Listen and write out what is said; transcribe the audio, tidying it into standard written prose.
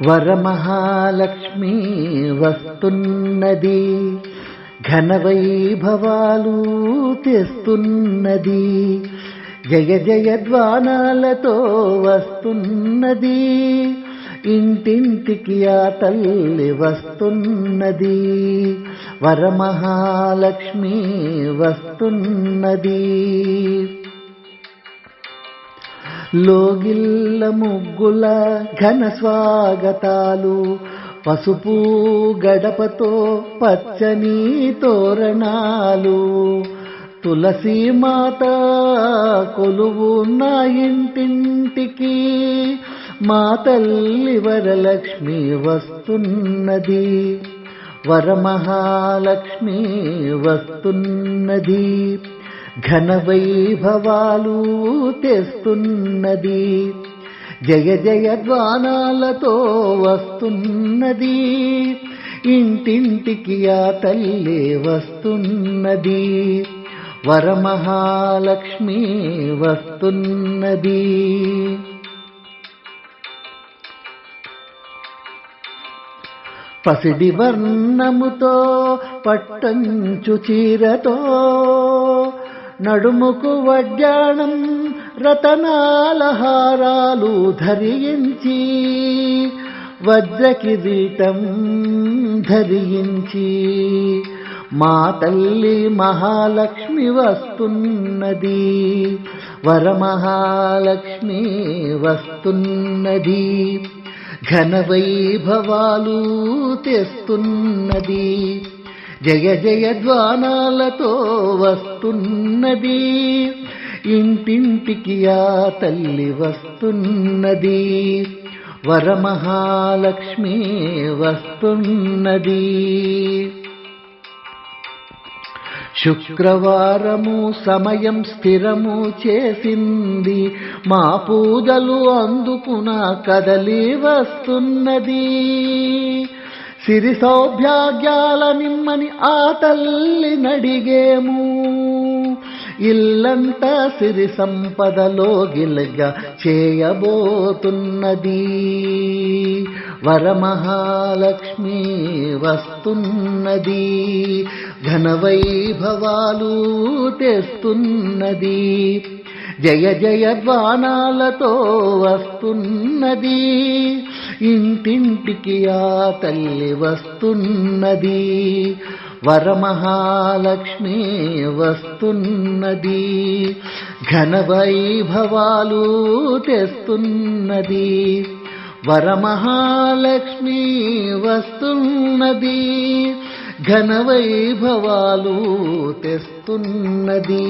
వరమహాలక్ష్మి వస్తున్నది, ఘనవైభవాలు తెస్తున్నది, జయ జయధ్వానాలతో వస్తున్నది, ఇంటింటికి ఆ తల్లి వస్తున్నది. వరమహాలక్ష్మి వస్తున్నది. లోగిళ్ళ ముగ్గుల ఘన స్వాగతాలు, పసుపు గడపతో పచ్చని తోరణాలు, తులసి మాత కొలువున్న ఇంటింటికి మా తల్లి వరలక్ష్మి వస్తున్నది. వరమహాలక్ష్మి వస్తున్నది, ఘనవైభవాలు తెస్తున్నది, జయ జయధ్వానాలతో వస్తున్నది, ఇంటింటికి ఆ తల్లి వస్తున్నది. వరమహాలక్ష్మి వస్తున్నది. పసిడి వర్ణముతో పట్టంచు చీరతో, నడుముకు వడ్డాణం రతనాల హారాలు ధరించి, వజ్రకిరీటం ధరించి, మా తల్లి మహాలక్ష్మి వస్తున్నది. వరమహాలక్ష్మి వస్తున్నది, ఘనవైభవాలు తెస్తున్నది, జయ జయధ్వానాలతో వస్తున్నది, ఇంటింటికి ఆ తల్లి వస్తున్నది. వరమహాలక్ష్మి వస్తున్నది. శుక్రవారము సమయం స్థిరము చేసింది, మా పూజలు అందుకున కదలి వస్తున్నది. సిరి సౌభాగ్యాల నిమ్మని ఆ తల్లి నడిగేము, ఇల్లంతా సిరి సంపదలో గిలగా చేయబోతున్నది. వరమహాలక్ష్మి వస్తున్నది, ఘనవైభవాలు తెస్తున్నది, జయ జయధ్వానాలతో వస్తున్నది, ఇంటింటికి ఆ తల్లి వస్తున్నది. వరమహాలక్ష్మి వస్తున్నది, ఘనవైభవాలు తెస్తున్నది, వరమహాలక్ష్మి వస్తున్నది, ఘనవైభవాలు తెస్తున్నది.